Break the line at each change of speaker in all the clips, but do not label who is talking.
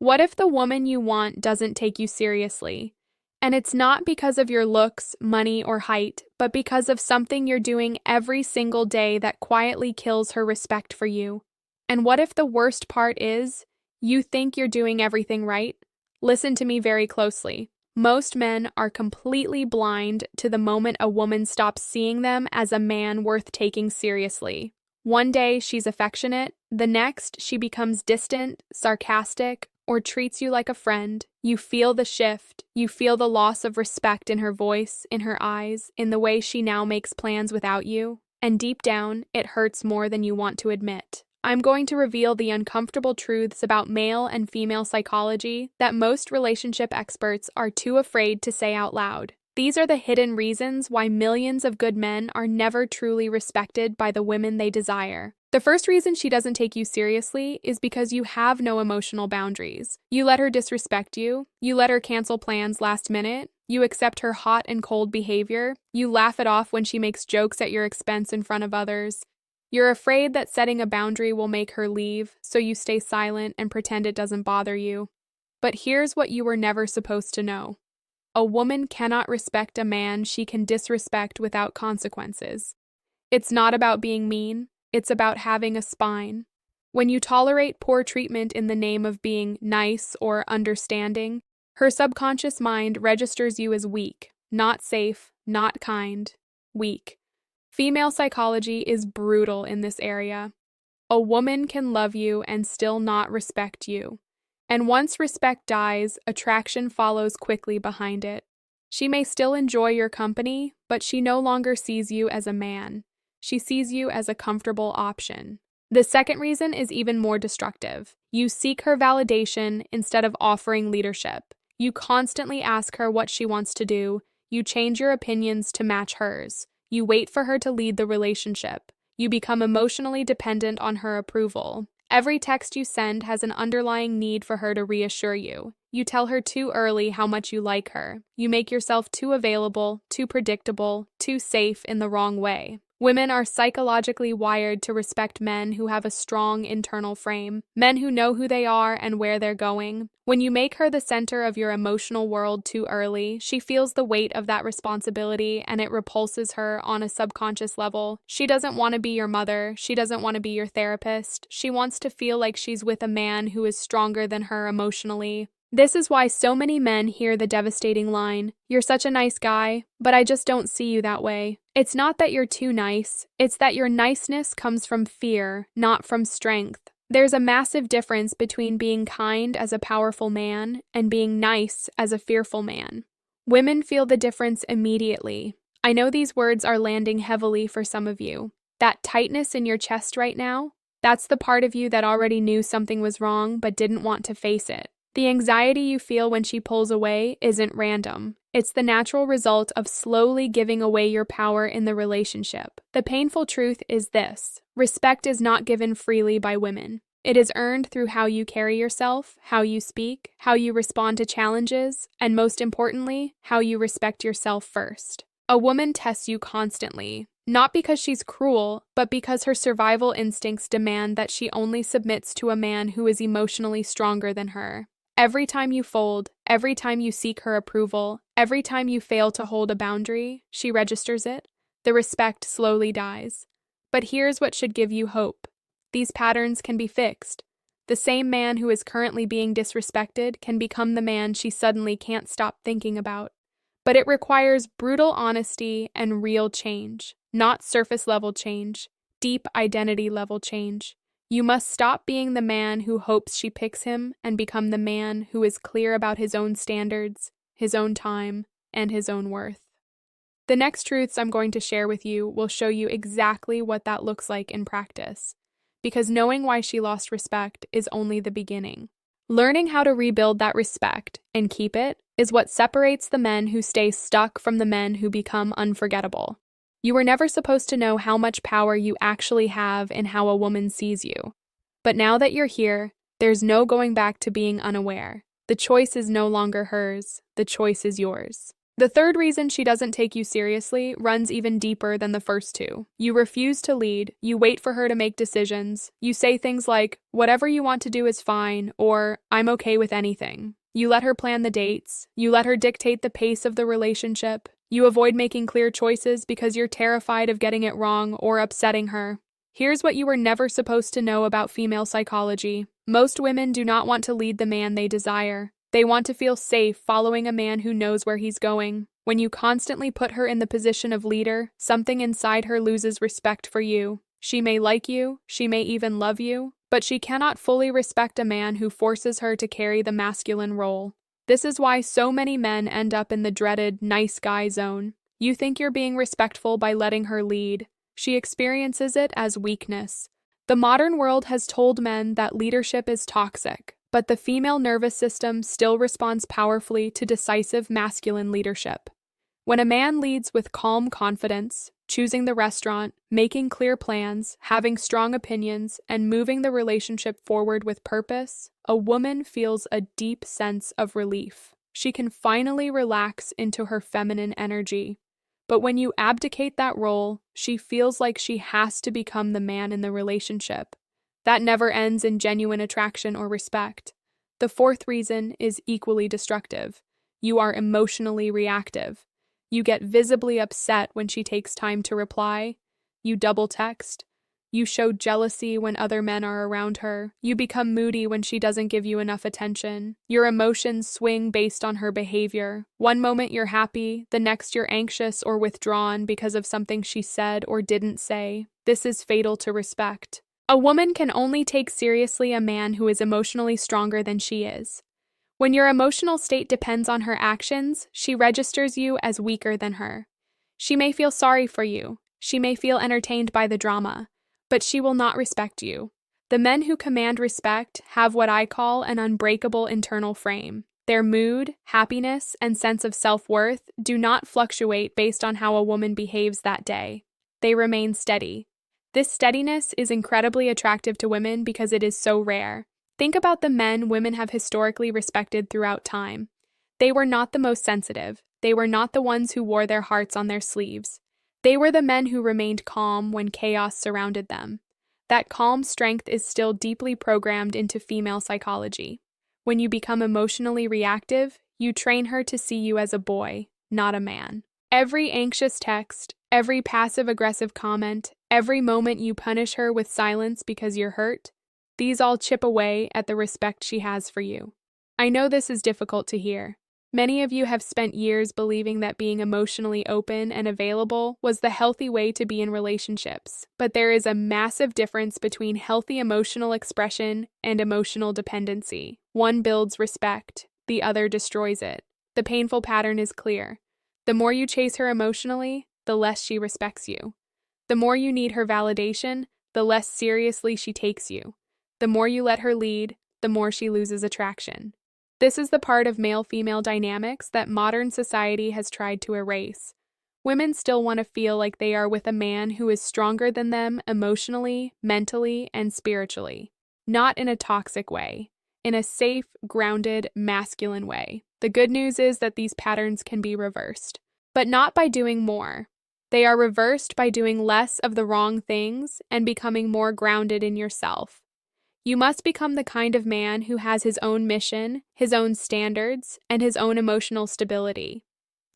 What if the woman you want doesn't take you seriously? And it's not because of your looks, money, or height, but because of something you're doing every single day that quietly kills her respect for you. And what if the worst part is, you think you're doing everything right? Listen to me very closely. Most men are completely blind to the moment a woman stops seeing them as a man worth taking seriously. One day she's affectionate, the next she becomes distant, sarcastic, or treats you like a friend. You feel the shift. You feel the loss of respect in her voice, in her eyes, in the way she now makes plans without you. And deep down, it hurts more than you want to admit. I'm going to reveal the uncomfortable truths about male and female psychology that most relationship experts are too afraid to say out loud. These are the hidden reasons why millions of good men are never truly respected by the women they desire. The first reason she doesn't take you seriously is because you have no emotional boundaries. You let her disrespect you. You let her cancel plans last minute. You accept her hot and cold behavior. You laugh it off when she makes jokes at your expense in front of others. You're afraid that setting a boundary will make her leave, so you stay silent and pretend it doesn't bother you. But here's what you were never supposed to know. A woman cannot respect a man she can disrespect without consequences. It's not about being mean. It's about having a spine. When you tolerate poor treatment in the name of being nice or understanding, her subconscious mind registers you as weak, not safe, not kind, weak. Female psychology is brutal in this area. A woman can love you and still not respect you. And once respect dies, attraction follows quickly behind it. She may still enjoy your company, but she no longer sees you as a man. She sees you as a comfortable option. The second reason is even more destructive. You seek her validation instead of offering leadership. You constantly ask her what she wants to do. You change your opinions to match hers. You wait for her to lead the relationship. You become emotionally dependent on her approval. Every text you send has an underlying need for her to reassure you. You tell her too early how much you like her. You make yourself too available, too predictable, too safe in the wrong way. Women are psychologically wired to respect men who have a strong internal frame, men who know who they are and where they're going. When you make her the center of your emotional world too early, she feels the weight of that responsibility and it repulses her on a subconscious level. She doesn't want to be your mother. She doesn't want to be your therapist. She wants to feel like she's with a man who is stronger than her emotionally. This is why so many men hear the devastating line, "You're such a nice guy, but I just don't see you that way." It's not that you're too nice, it's that your niceness comes from fear, not from strength. There's a massive difference between being kind as a powerful man and being nice as a fearful man. Women feel the difference immediately. I know these words are landing heavily for some of you. That tightness in your chest right now, that's the part of you that already knew something was wrong but didn't want to face it. The anxiety you feel when she pulls away isn't random. It's the natural result of slowly giving away your power in the relationship. The painful truth is this: respect is not given freely by women. It is earned through how you carry yourself, how you speak, how you respond to challenges, and most importantly, how you respect yourself first. A woman tests you constantly, not because she's cruel, but because her survival instincts demand that she only submits to a man who is emotionally stronger than her. Every time you fold, every time you seek her approval, every time you fail to hold a boundary, she registers it. The respect slowly dies. But here's what should give you hope. These patterns can be fixed. The same man who is currently being disrespected can become the man she suddenly can't stop thinking about. But it requires brutal honesty and real change, not surface-level change, deep identity-level change. You must stop being the man who hopes she picks him and become the man who is clear about his own standards, his own time, and his own worth. The next truths I'm going to share with you will show you exactly what that looks like in practice, because knowing why she lost respect is only the beginning. Learning how to rebuild that respect and keep it is what separates the men who stay stuck from the men who become unforgettable. You were never supposed to know how much power you actually have in how a woman sees you. But now that you're here, there's no going back to being unaware. The choice is no longer hers. The choice is yours. The third reason she doesn't take you seriously runs even deeper than the first two. You refuse to lead, you wait for her to make decisions, you say things like, "Whatever you want to do is fine," or "I'm okay with anything." You let her plan the dates, you let her dictate the pace of the relationship, you avoid making clear choices because you're terrified of getting it wrong or upsetting her. Here's what you were never supposed to know about female psychology. Most women do not want to lead the man they desire. They want to feel safe following a man who knows where he's going. When you constantly put her in the position of leader, something inside her loses respect for you. She may like you, she may even love you, but she cannot fully respect a man who forces her to carry the masculine role. This is why so many men end up in the dreaded nice guy zone. You think you're being respectful by letting her lead. She experiences it as weakness. The modern world has told men that leadership is toxic, but the female nervous system still responds powerfully to decisive masculine leadership. When a man leads with calm confidence, choosing the restaurant, making clear plans, having strong opinions, and moving the relationship forward with purpose, a woman feels a deep sense of relief. She can finally relax into her feminine energy. But when you abdicate that role, she feels like she has to become the man in the relationship. That never ends in genuine attraction or respect. The fourth reason is equally destructive. You are emotionally reactive. You get visibly upset when she takes time to reply. You double text. You show jealousy when other men are around her. You become moody when she doesn't give you enough attention. Your emotions swing based on her behavior. One moment you're happy, the next you're anxious or withdrawn because of something she said or didn't say. This is fatal to respect. A woman can only take seriously a man who is emotionally stronger than she is. When your emotional state depends on her actions, she registers you as weaker than her. She may feel sorry for you. She may feel entertained by the drama. But she will not respect you. The men who command respect have what I call an unbreakable internal frame. Their mood, happiness, and sense of self-worth do not fluctuate based on how a woman behaves that day. They remain steady. This steadiness is incredibly attractive to women because it is so rare. Think about the men women have historically respected throughout time. They were not the most sensitive. They were not the ones who wore their hearts on their sleeves. They were the men who remained calm when chaos surrounded them. That calm strength is still deeply programmed into female psychology. When you become emotionally reactive, you train her to see you as a boy, not a man. Every anxious text, every passive-aggressive comment, every moment you punish her with silence because you're hurt, these all chip away at the respect she has for you. I know this is difficult to hear. Many of you have spent years believing that being emotionally open and available was the healthy way to be in relationships, but there is a massive difference between healthy emotional expression and emotional dependency. One builds respect, the other destroys it. The painful pattern is clear. The more you chase her emotionally, the less she respects you. The more you need her validation, the less seriously she takes you. The more you let her lead, the more she loses attraction. This is the part of male-female dynamics that modern society has tried to erase. Women still want to feel like they are with a man who is stronger than them emotionally, mentally, and spiritually. Not in a toxic way. In a safe, grounded, masculine way. The good news is that these patterns can be reversed. But not by doing more. They are reversed by doing less of the wrong things and becoming more grounded in yourself. You must become the kind of man who has his own mission, his own standards, and his own emotional stability.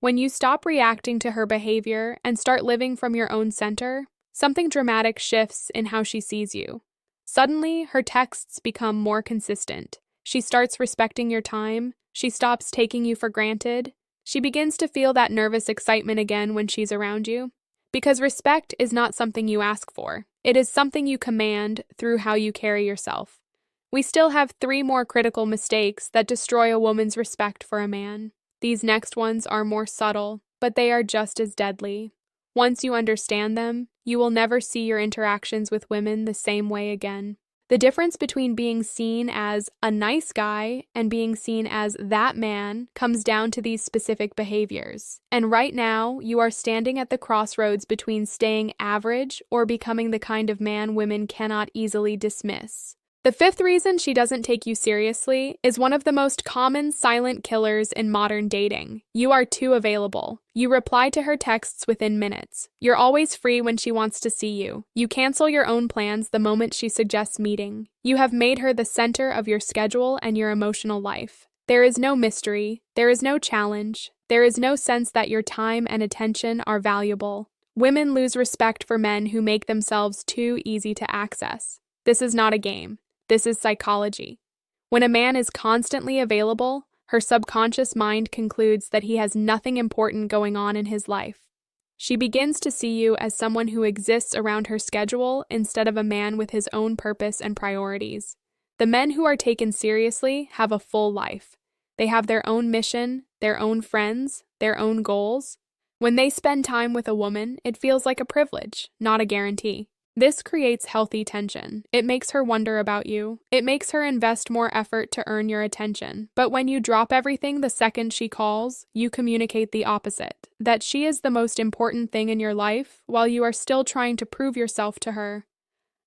When you stop reacting to her behavior and start living from your own center, something dramatic shifts in how she sees you. Suddenly, her texts become more consistent. She starts respecting your time. She stops taking you for granted. She begins to feel that nervous excitement again when she's around you. Because respect is not something you ask for. It is something you command through how you carry yourself. We still have 3 more critical mistakes that destroy a woman's respect for a man. These next ones are more subtle, but they are just as deadly. Once you understand them, you will never see your interactions with women the same way again. The difference between being seen as a nice guy and being seen as that man comes down to these specific behaviors. And right now, you are standing at the crossroads between staying average or becoming the kind of man women cannot easily dismiss. The fifth reason she doesn't take you seriously is one of the most common silent killers in modern dating. You are too available. You reply to her texts within minutes. You're always free when she wants to see you. You cancel your own plans the moment she suggests meeting. You have made her the center of your schedule and your emotional life. There is no mystery. There is no challenge. There is no sense that your time and attention are valuable. Women lose respect for men who make themselves too easy to access. This is not a game. This is psychology. When a man is constantly available, her subconscious mind concludes that he has nothing important going on in his life. She begins to see you as someone who exists around her schedule instead of a man with his own purpose and priorities. The men who are taken seriously have a full life. They have their own mission, their own friends, their own goals. When they spend time with a woman, it feels like a privilege, not a guarantee. This creates healthy tension. It makes her wonder about you. It makes her invest more effort to earn your attention. But when you drop everything the second she calls, you communicate the opposite, that she is the most important thing in your life while you are still trying to prove yourself to her.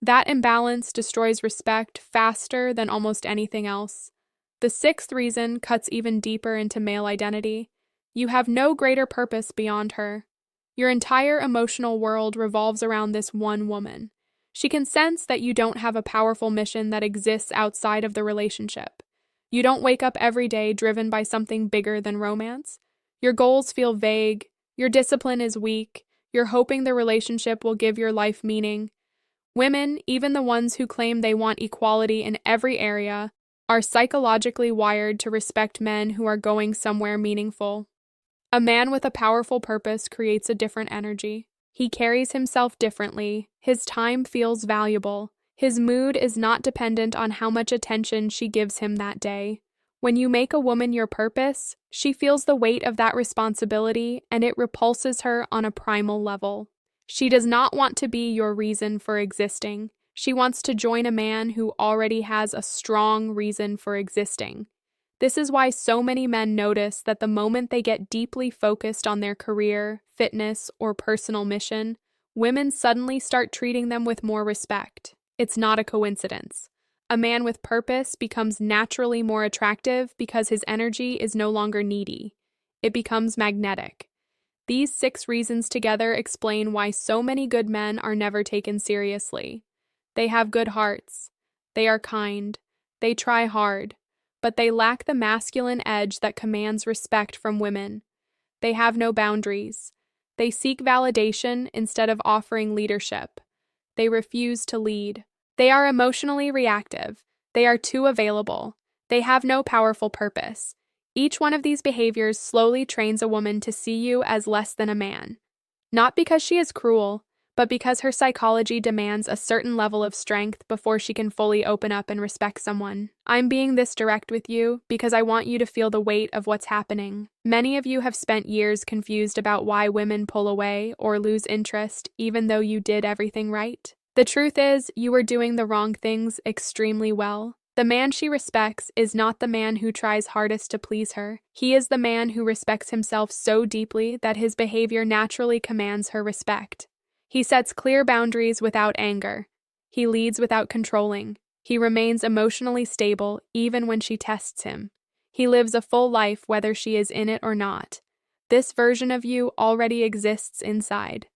That imbalance destroys respect faster than almost anything else. The sixth reason cuts even deeper into male identity. You have no greater purpose beyond her. Your entire emotional world revolves around this one woman. She can sense that you don't have a powerful mission that exists outside of the relationship. You don't wake up every day driven by something bigger than romance. Your goals feel vague. Your discipline is weak. You're hoping the relationship will give your life meaning. Women, even the ones who claim they want equality in every area, are psychologically wired to respect men who are going somewhere meaningful. A man with a powerful purpose creates a different energy. He carries himself differently. His time feels valuable. His mood is not dependent on how much attention she gives him that day. When you make a woman your purpose, she feels the weight of that responsibility and it repulses her on a primal level. She does not want to be your reason for existing. She wants to join a man who already has a strong reason for existing. This is why so many men notice that the moment they get deeply focused on their career, fitness, or personal mission, women suddenly start treating them with more respect. It's not a coincidence. A man with purpose becomes naturally more attractive because his energy is no longer needy. It becomes magnetic. These 6 reasons together explain why so many good men are never taken seriously. They have good hearts. They are kind. They try hard. But they lack the masculine edge that commands respect from women. They have no boundaries. They seek validation instead of offering leadership. They refuse to lead. They are emotionally reactive. They are too available. They have no powerful purpose. Each one of these behaviors slowly trains a woman to see you as less than a man. Not because she is cruel, but because her psychology demands a certain level of strength before she can fully open up and respect someone. I'm being this direct with you because I want you to feel the weight of what's happening. Many of you have spent years confused about why women pull away or lose interest even though you did everything right. The truth is, you are doing the wrong things extremely well. The man she respects is not the man who tries hardest to please her. He is the man who respects himself so deeply that his behavior naturally commands her respect. He sets clear boundaries without anger. He leads without controlling. He remains emotionally stable even when she tests him. He lives a full life whether she is in it or not. This version of you already exists inside.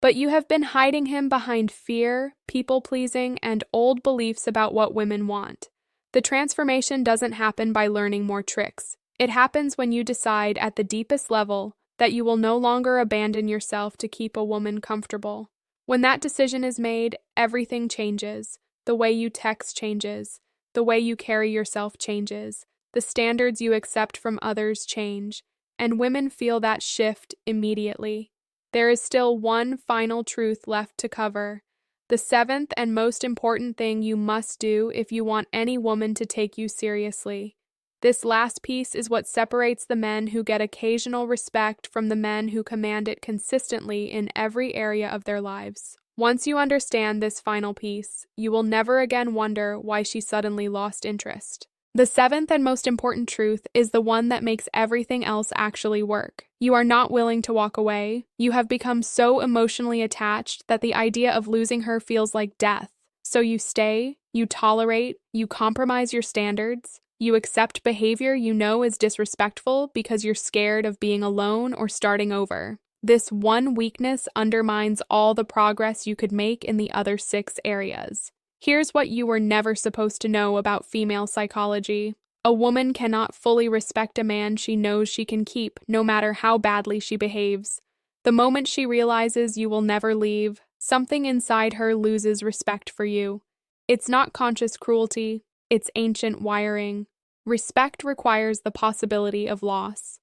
But you have been hiding him behind fear, people-pleasing, and old beliefs about what women want. The transformation doesn't happen by learning more tricks. It happens when you decide at the deepest level that you will no longer abandon yourself to keep a woman comfortable. When that decision is made, everything changes. The way you text changes. The way you carry yourself changes. The standards you accept from others change. And women feel that shift immediately. There is still one final truth left to cover. The 7th and most important thing you must do if you want any woman to take you seriously. This last piece is what separates the men who get occasional respect from the men who command it consistently in every area of their lives. Once you understand this final piece, you will never again wonder why she suddenly lost interest. The 7th and most important truth is the one that makes everything else actually work. You are not willing to walk away. You have become so emotionally attached that the idea of losing her feels like death. So you stay, You tolerate, you compromise your standards, you accept behavior you know is disrespectful because you're scared of being alone or starting over. This one weakness undermines all the progress you could make in the other 6 areas. Here's what you were never supposed to know about female psychology. A woman cannot fully respect a man she knows she can keep, no matter how badly she behaves. The moment she realizes you will never leave, something inside her loses respect for you. It's not conscious cruelty, it's ancient wiring. Respect requires the possibility of loss.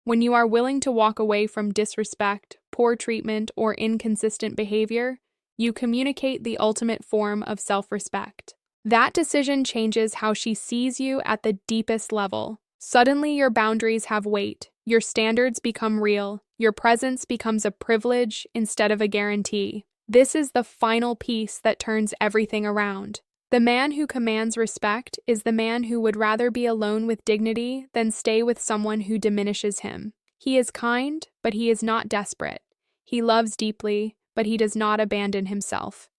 When you are willing to walk away from disrespect, poor treatment, or inconsistent behavior, you communicate the ultimate form of self-respect. That decision changes how she sees you at the deepest level. Suddenly, your boundaries have weight, your standards become real, your presence becomes a privilege instead of a guarantee. This is the final piece that turns everything around. The man who commands respect is the man who would rather be alone with dignity than stay with someone who diminishes him. He is kind, but he is not desperate. He loves deeply, but he does not abandon himself.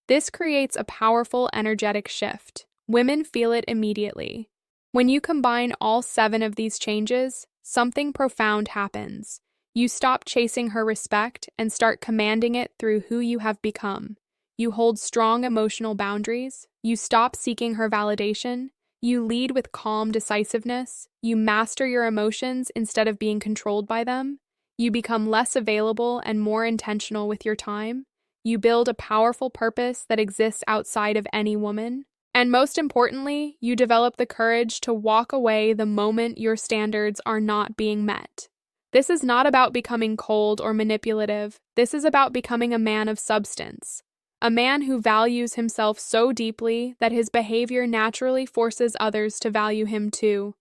This creates a powerful energetic shift. Women feel it immediately. When you combine all 7 of these changes, something profound happens. You stop chasing her respect and start commanding it through who you have become. You hold strong emotional boundaries. You stop seeking her validation. You lead with calm decisiveness. You master your emotions instead of being controlled by them. You become less available and more intentional with your time. You build a powerful purpose that exists outside of any woman. And most importantly, you develop the courage to walk away the moment your standards are not being met. This is not about becoming cold or manipulative. This is about becoming a man of substance. A man who values himself so deeply that his behavior naturally forces others to value him too.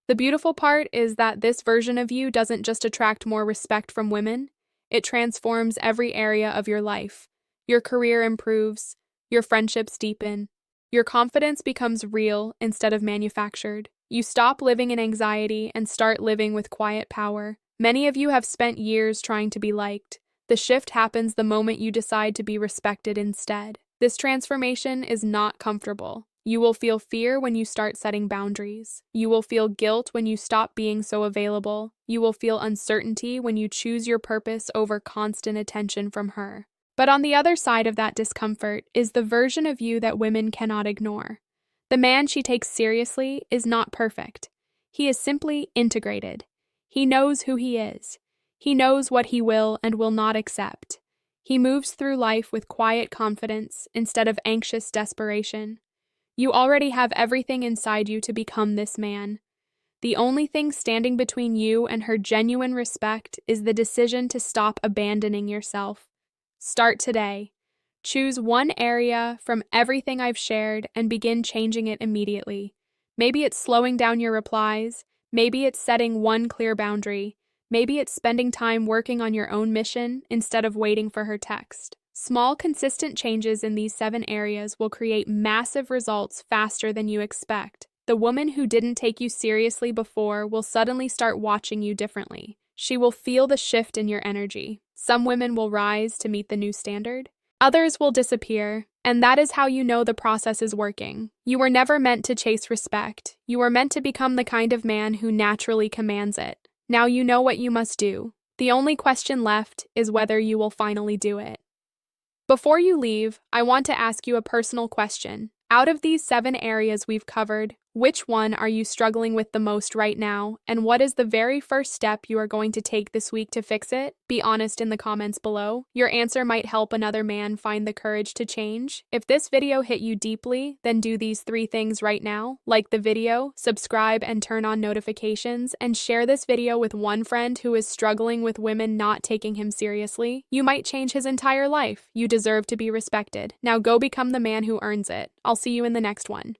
The beautiful part is that this version of you doesn't just attract more respect from women, it transforms every area of your life. Your career improves, your friendships deepen, your confidence becomes real instead of manufactured. You stop living in anxiety and start living with quiet power. Many of you have spent years trying to be liked. The shift happens the moment you decide to be respected instead. This transformation is not comfortable. You will feel fear when you start setting boundaries. You will feel guilt when you stop being so available. You will feel uncertainty when you choose your purpose over constant attention from her. But on the other side of that discomfort is the version of you that women cannot ignore. The man she takes seriously is not perfect. He is simply integrated. He knows who he is. He knows what he will and will not accept. He moves through life with quiet confidence instead of anxious desperation. You already have everything inside you to become this man. The only thing standing between you and her genuine respect is the decision to stop abandoning yourself. Start today. Choose one area from everything I've shared and begin changing it immediately. Maybe it's slowing down your replies. Maybe it's setting one clear boundary. Maybe it's spending time working on your own mission instead of waiting for her text. Small, consistent changes in these 7 areas will create massive results faster than you expect. The woman who didn't take you seriously before will suddenly start watching you differently. She will feel the shift in your energy. Some women will rise to meet the new standard. Others will disappear, and that is how you know the process is working. You were never meant to chase respect. You were meant to become the kind of man who naturally commands it. Now you know what you must do. The only question left is whether you will finally do it. Before you leave, I want to ask you a personal question. Out of these 7 areas we've covered, which one are you struggling with the most right now, and what is the very first step you are going to take this week to fix it? Be honest in the comments below. Your answer might help another man find the courage to change. If this video hit you deeply, then do these 3 things right now. Like the video, subscribe and turn on notifications, and share this video with one friend who is struggling with women not taking him seriously. You might change his entire life. You deserve to be respected. Now go become the man who earns it. I'll see you in the next one.